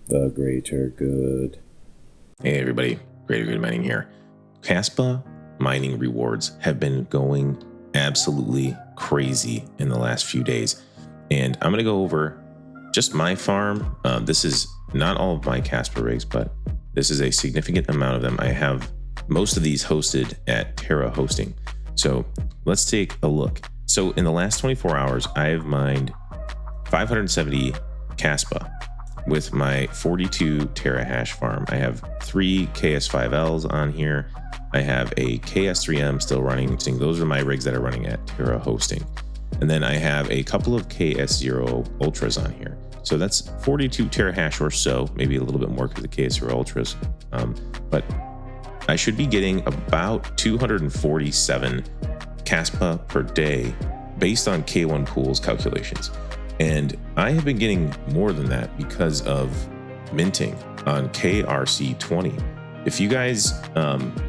The greater good. Hey everybody, Greater Good Mining here. Kaspa mining rewards have been going absolutely crazy in the last few days. And I'm going to go over just my farm. This is not all of my Kaspa rigs, but this is a significant amount of them. I have most of these hosted at Terra Hosting. So let's take a look. So in the last 24 hours, I have mined 570 Kaspa with my 42 terahash farm. I have 3 KS5Ls on here. I have a KS3M still running. Those are my rigs that are running at Terra Hosting. And then I have a couple of KS0 Ultras on here. So that's 42 terahash or so, maybe a little bit more because the KS0 Ultras. But I should be getting about 247 Kaspa per day based on K1 Pool's calculations. And I have been getting more than that because of minting on KRC20. If you guys,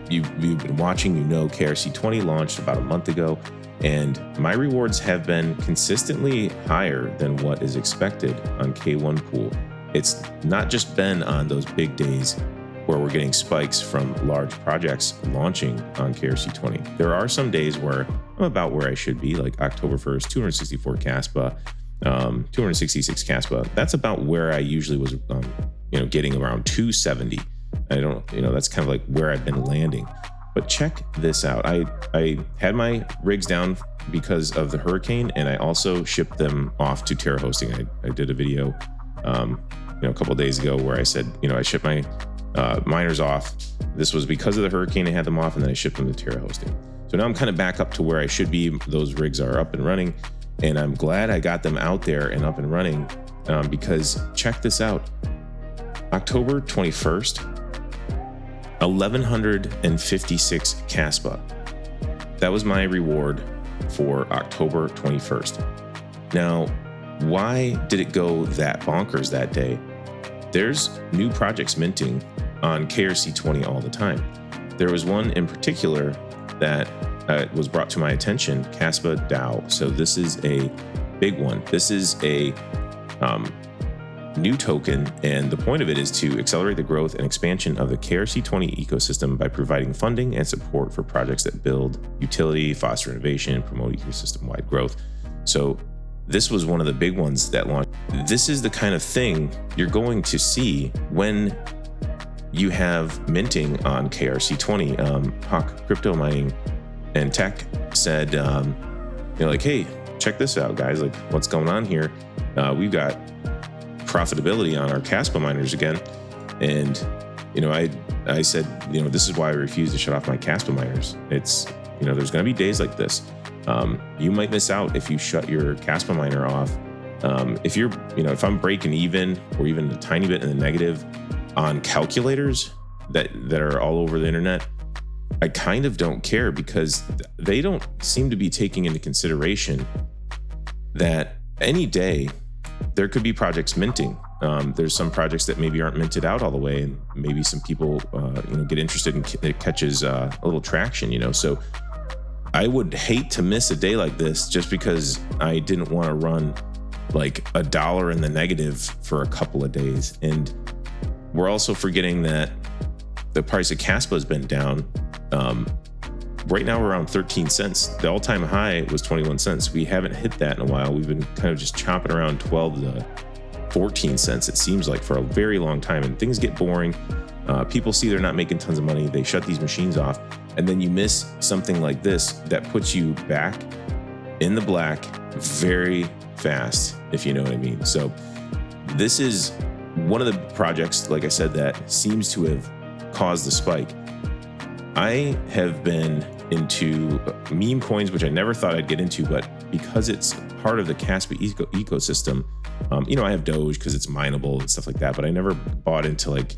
you've been watching, you know KRC20 launched about a month ago, and my rewards have been consistently higher than what is expected on K1 Pool. It's not just been on those big days where we're getting spikes from large projects launching on KRC20. There are some days where I'm about where I should be, like October 1st, 264 Kaspa, 266 Kaspa. That's about where I usually was, getting around 270. I don't, that's kind of like where I've been landing. But check this out. I had my rigs down because of the hurricane, and I also shipped them off to Terra Hosting. I did a video, a couple of days ago where I said, I shipped my miners off. This was because of the hurricane. I had them off, and then I shipped them to Terra Hosting. So now I'm kind of back up to where I should be. Those rigs are up and running. And I'm glad I got them out there and up and running because check this out. October 21st, 1,156 Kaspa. That was my reward for October 21st. Now, why did it go that bonkers that day? There's new projects minting on KRC20 all the time. There was one in particular that was brought to my attention, Kaspa DAO. So this is a big one. This is a new token, and the point of it is to accelerate the growth and expansion of the KRC20 ecosystem by providing funding and support for projects that build utility, foster innovation, promote ecosystem-wide growth. So this was one of the big ones that launched. This is the kind of thing you're going to see when you have minting on KRC20. Hawk Crypto Mining and Tech said, hey, check this out, guys. Like, what's going on here? We've got profitability on our Kaspa miners again. And, I said, this is why I refuse to shut off my Kaspa miners. It's, there's going to be days like this. You might miss out if you shut your Kaspa miner off. If you're, if I'm breaking even or even a tiny bit in the negative on calculators that are all over the internet, I kind of don't care because they don't seem to be taking into consideration that any day there could be projects minting. There's some projects that maybe aren't minted out all the way, and maybe some people, get interested and it catches a little traction, So I would hate to miss a day like this just because I didn't want to run like $1 in the negative for a couple of days. And we're also forgetting that the price of Kaspa has been down. Right now we're around 13 cents. The all-time high was 21 cents. We haven't hit that in a while. We've been kind of just chopping around 12 to 14 cents, it seems like, for a very long time. And things get boring. People see they're not making tons of money. They shut these machines off. And then you miss something like this that puts you back in the black very fast, if you know what I mean. So this is one of the projects, like I said, that seems to have caused the spike. I have been into meme coins, which I never thought I'd get into, but because it's part of the Kaspa ecosystem, I have Doge because it's mineable and stuff like that, but I never bought into like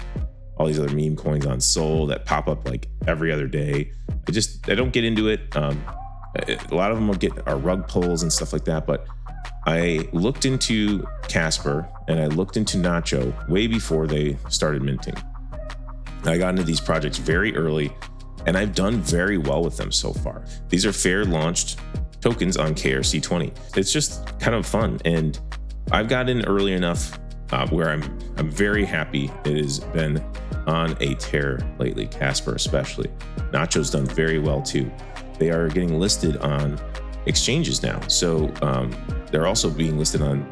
all these other meme coins on Sol that pop up like every other day. I don't get into it. A lot of them are rug pulls and stuff like that, but I looked into Kaspa and I looked into Nacho way before they started minting. I got into these projects very early, and I've done very well with them so far. These are fair launched tokens on KRC20. It's just kind of fun, and I've got in early enough where I'm very happy. It has been on a tear lately, Kaspa especially. Nacho's done very well too. They are getting listed on exchanges now. So they're also being listed on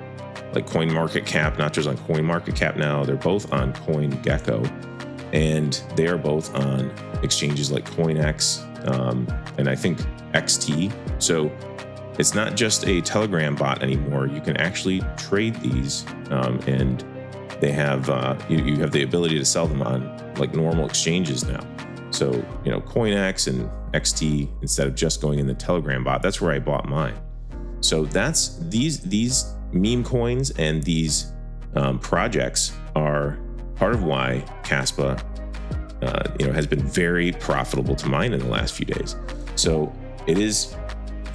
like CoinMarketCap. Nacho's on CoinMarketCap now. They're both on CoinGecko, and they are both on exchanges like CoinX and I think XT. So it's not just a Telegram bot anymore. You can actually trade these, and they have you have the ability to sell them on like normal exchanges now. So CoinX and XT, instead of just going in the Telegram bot, that's where I bought mine. So that's these meme coins and these projects are part of why Kaspa has been very profitable to mine in the last few days. So it is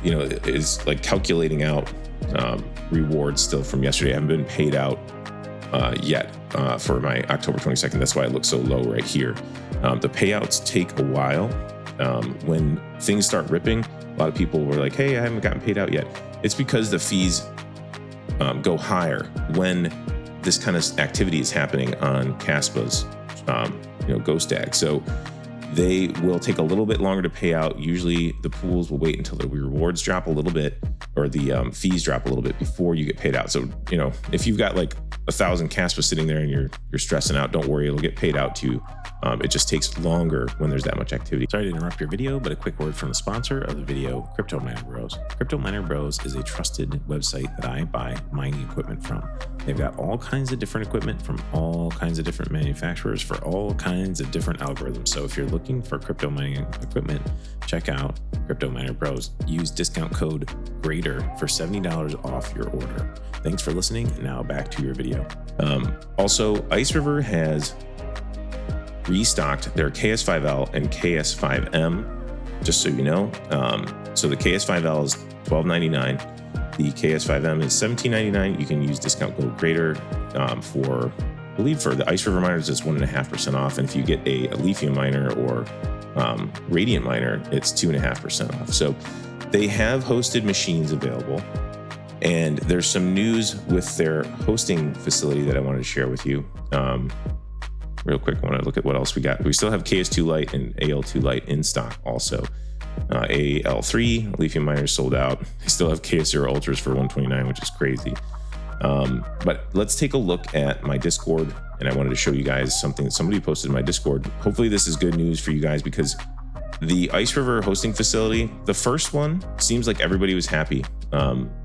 is like calculating out rewards still from yesterday. I haven't been paid out yet for my October 22nd. That's why it looks so low right here. The payouts take a while. When things start ripping, a lot of people were like, hey, I haven't gotten paid out yet. It's because the fees go higher when this kind of activity is happening on Kaspa's Ghost Tag. So they will take a little bit longer to pay out. Usually the pools will wait until the rewards drop a little bit, or the fees drop a little bit before you get paid out. So, if you've got like 1,000 Kaspa sitting there and you're stressing out, don't worry, it'll get paid out to you. It just takes longer when there's that much activity. Sorry to interrupt your video, but a quick word from the sponsor of the video, Crypto Miner Bros. Crypto Miner Bros is a trusted website that I buy mining equipment from. They've got all kinds of different equipment from all kinds of different manufacturers for all kinds of different algorithms. So if you're looking for crypto mining equipment, check out Crypto Miner Bros. Use discount code GREATER for $70 off your order. Thanks for listening. Now back to your video. Also, Iceriver has restocked their KS5L and KS5M, just so you know. So the KS5L is $12.99. The KS5M is $17.99. You can use discount code GREATER for the Iceriver miners, it's 1.5% off. And if you get a lithium miner or radiant miner, it's 2.5% off. So they have hosted machines available. And there's some news with their hosting facility that I wanted to share with you. Real quick, I want to look at what else we got. We still have KS2 Lite and AL2 Lite in stock also. AL3 lithium miners sold out. I still have KS0 Ultras for $129, which is crazy. But let's take a look at my Discord, and I wanted to show you guys something that somebody posted in my Discord. Hopefully this is good news for you guys, because the Iceriver hosting facility, the first one, seems like everybody was happy.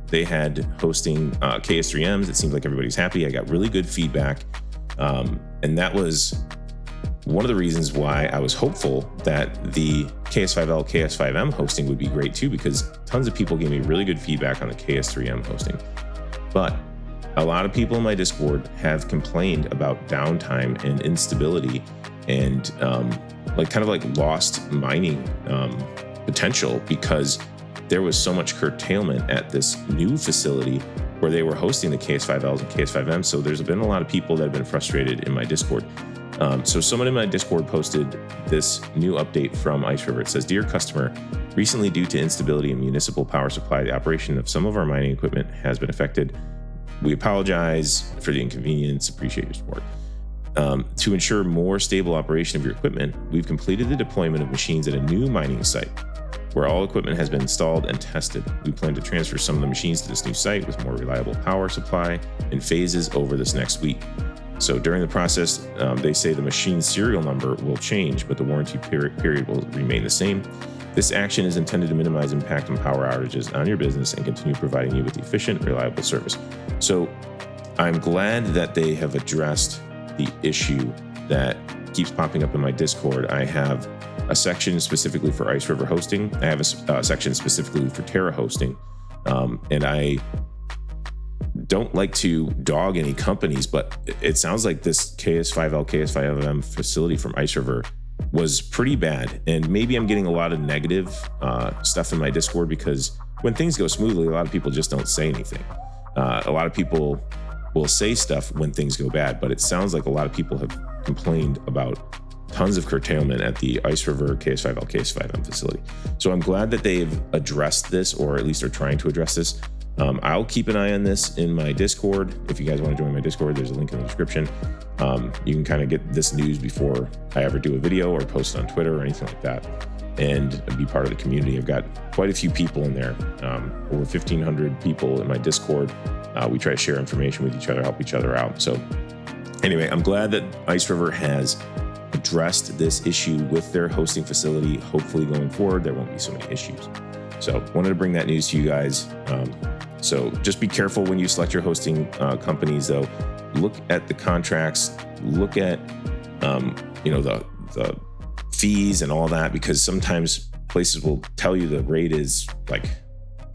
They had hosting KS3Ms. It seemed like everybody's happy. I got really good feedback. And that was one of the reasons why I was hopeful that the KS5L, KS5M hosting would be great too, because tons of people gave me really good feedback on the KS3M hosting. But a lot of people in my Discord have complained about downtime and instability and lost mining potential, because there was so much curtailment at this new facility where they were hosting the KS5Ls and KS5M. So there's been a lot of people that have been frustrated in my Discord. So someone in my Discord posted this new update from Iceriver. It says, "Dear customer, recently due to instability in municipal power supply, the operation of some of our mining equipment has been affected. We apologize for the inconvenience, appreciate your support. To ensure more stable operation of your equipment, we've completed the deployment of machines at a new mining site where all equipment has been installed and tested. We plan to transfer some of the machines to this new site with more reliable power supply in phases over this next week. So during the process, they say the machine serial number will change, but the warranty period will remain the same. This action is intended to minimize impact on power outages on your business and continue providing you with efficient, reliable service." So I'm glad that they have addressed the issue that keeps popping up in my Discord. I have a section specifically for Iceriver hosting. I have a section specifically for Terra hosting. And I don't like to dog any companies, but it sounds like this KS5L, KS5M facility from Iceriver was pretty bad. And maybe I'm getting a lot of negative stuff in my Discord, because when things go smoothly, a lot of people just don't say anything. A lot of people will say stuff when things go bad, but it sounds like a lot of people have complained about tons of curtailment at the Iceriver KS5L, KS5M facility. So I'm glad that they've addressed this, or at least are trying to address this. I'll keep an eye on this in my Discord. If you guys want to join my Discord, there's a link in the description. You can kind of get this news before I ever do a video or post on Twitter or anything like that, and be part of the community. I've got quite a few people in there, over 1,500 people in my Discord. We try to share information with each other, help each other out. So anyway, I'm glad that Iceriver has addressed this issue with their hosting facility. Hopefully going forward, there won't be so many issues. So wanted to bring that news to you guys. So just be careful when you select your hosting companies, though. Look at the contracts, look at the fees and all that, because sometimes places will tell you the rate is like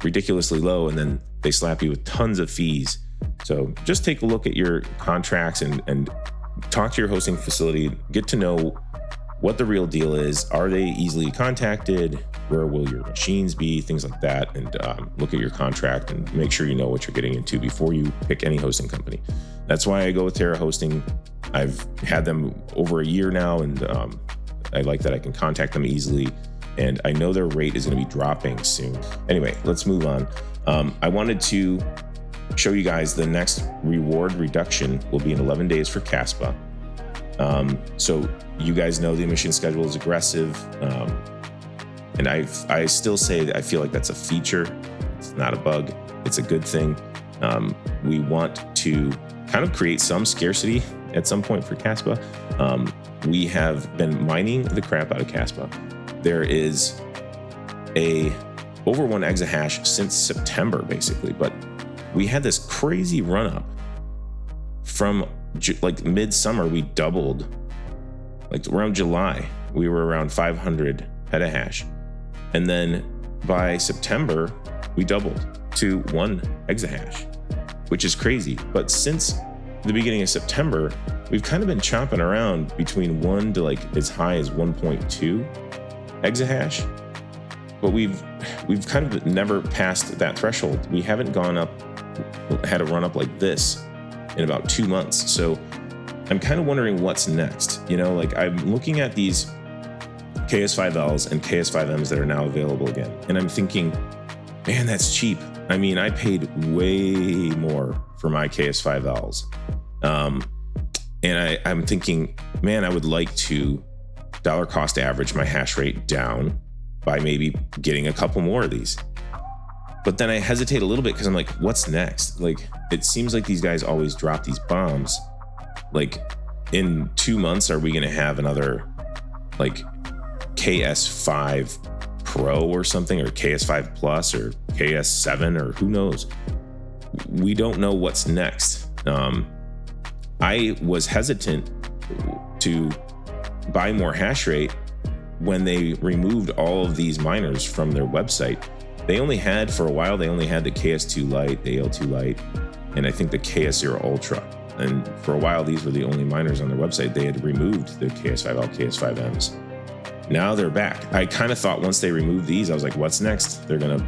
ridiculously low and then they slap you with tons of fees. So just take a look at your contracts and talk to your hosting facility, get to know what the real deal is. Are they easily contacted? Where will your machines be? Things like that. And look at your contract and make sure you know what you're getting into before you pick any hosting company. That's why I go with Terra Hosting. I've had them over a year now, and I like that I can contact them easily. And I know their rate is going to be dropping soon. Anyway, let's move on. I wanted to show you guys the next reward reduction will be in 11 days for Kaspa. So you guys know the emission schedule is aggressive. And I still say that I feel like that's a feature. It's not a bug. It's a good thing. We want to kind of create some scarcity at some point for Kaspa. We have been mining the crap out of Kaspa. There is over 1 exahash since September, basically, but we had this crazy run up from like midsummer. We doubled, like around July, we were around 500 petahash. And then by September, we doubled to 1 exahash, which is crazy. But since the beginning of September, we've kind of been chomping around between 1 to like as high as 1.2 exahash. But we've kind of never passed that threshold. We haven't gone up, had a run up like this in about 2 months. So I'm kind of wondering what's next. You know, like I'm looking at these KS5Ls and KS5Ms that are now available again. And I'm thinking, man, that's cheap. I mean, I paid way more for my KS5Ls. And I'm thinking, man, I would like to dollar cost average my hash rate down by maybe getting a couple more of these. But then I hesitate a little bit because I'm like, what's next? Like, it seems like these guys always drop these bombs. Like, in 2 months, are we going to have another like KS5 Pro or something, or KS5 Plus or KS7, or who knows? We don't know what's next. I was hesitant to buy more hash rate when they removed all of these miners from their website. They only had, for a while, they only had the KS2 Lite, the AL2 Lite, and I think the KS0 Ultra. And for a while, these were the only miners on their website. They had removed the KS5L, KS5Ms. Now they're back. I kind of thought once they removed these, I was like, what's next? They're gonna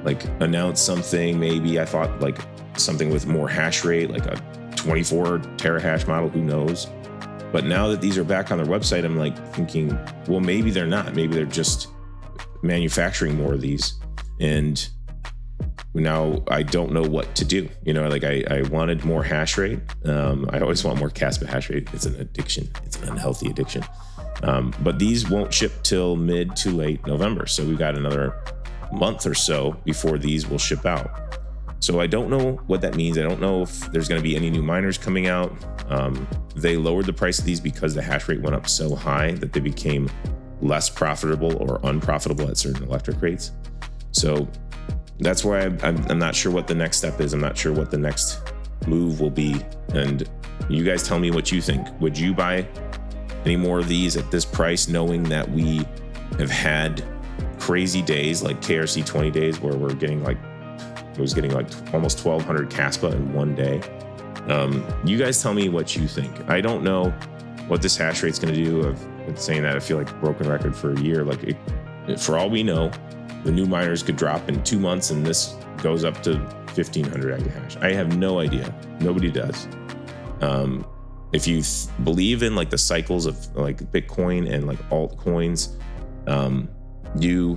like announce something, maybe. I thought like something with more hash rate, like a 24 terahash model, who knows? But now that these are back on their website, I'm like thinking, well, maybe they're not. Maybe they're just manufacturing more of these. And now I don't know what to do. You know, like I wanted more hash rate. I always want more Kaspa hash rate. It's an addiction. It's an unhealthy addiction. But these won't ship till mid to late November. So we've got another month or so before these will ship out. So I don't know what that means. I don't know if there's going to be any new miners coming out. They lowered the price of these because the hash rate went up so high that they became less profitable or unprofitable at certain electric rates. So that's why I'm not sure what the next step is. I'm not sure what the next move will be. And you guys tell me what you think. Would you buy any more of these at this price, knowing that we have had crazy days like KRC 20 days where we're getting like, it was getting like almost 1,200 Kaspa in one day? You guys tell me what you think. I don't know what this hash rate's going to do. I've been saying that. I feel like a broken record for a year. Like for all we know, the new miners could drop in 2 months and this goes up to 1,500 exahash. I have no idea. Nobody does. If you believe in like the cycles of like Bitcoin and like altcoins, you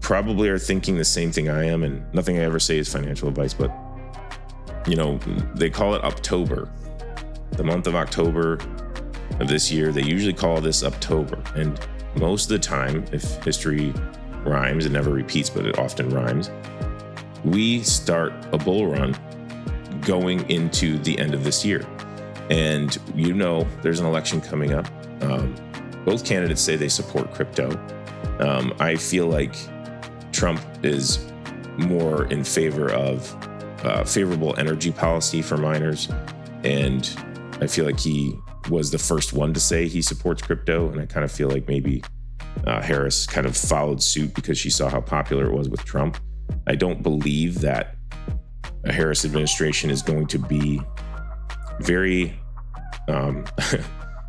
probably are thinking the same thing I am, and nothing I ever say is financial advice, but you know, they call it October, the month of October of this year. They usually call this Uptober, and most of the time, if history rhymes, it never repeats, but it often rhymes, we start a bull run going into the end of this year. And you know, there's an election coming up. Both candidates say they support crypto. I feel like Trump is more in favor of favorable energy policy for miners, and I feel like he was the first one to say he supports crypto, and I kind of feel like maybe Harris kind of followed suit because she saw how popular it was with Trump. I don't believe that a Harris administration is going to be very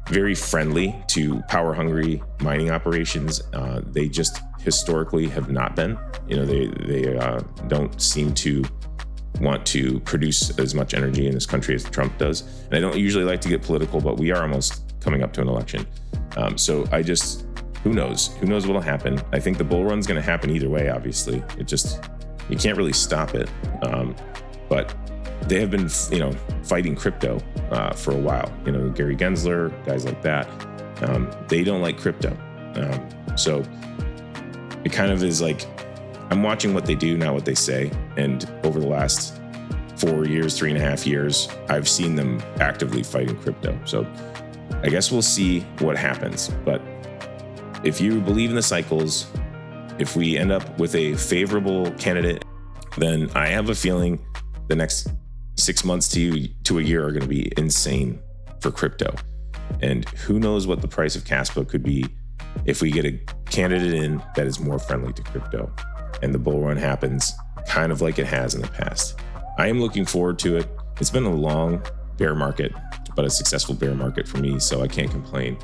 very friendly to power-hungry mining operations. They just historically have not been. You know, they don't seem to want to produce as much energy in this country as Trump does. And I don't usually like to get political, but we are almost coming up to an election. So I just, who knows what'll happen. I think the bull run's going to happen either way, obviously. You can't really stop it. But they have been, you know, fighting crypto for a while. You know, Gary Gensler, guys like that. They don't like crypto. So it kind of is like, I'm watching what they do, not what they say. And over the last 4 years, 3.5 years, I've seen them actively fighting crypto. So I guess we'll see what happens. But if you believe in the cycles, if we end up with a favorable candidate, then I have a feeling the next 6 months to a year are going to be insane for crypto. And who knows what the price of Kaspa could be if we get a candidate in that is more friendly to crypto and the bull run happens kind of like it has in the past. I am looking forward to it. It's been a long bear market, but a successful bear market for me, so I can't complain.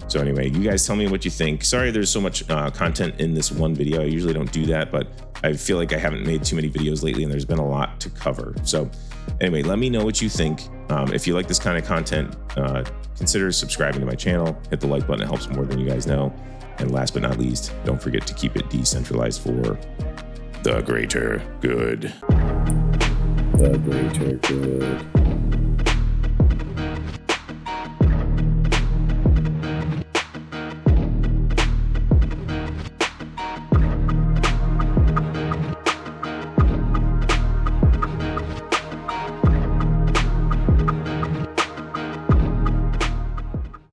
So anyway, you guys tell me what you think. Sorry there's so much content in this one video. I usually don't do that, but I feel like I haven't made too many videos lately and there's been a lot to cover. So anyway, let me know what you think. If you like this kind of content, consider subscribing to my channel. Hit the like button, it helps more than you guys know. And last but not least, don't forget to keep it decentralized for the greater good. The greater good.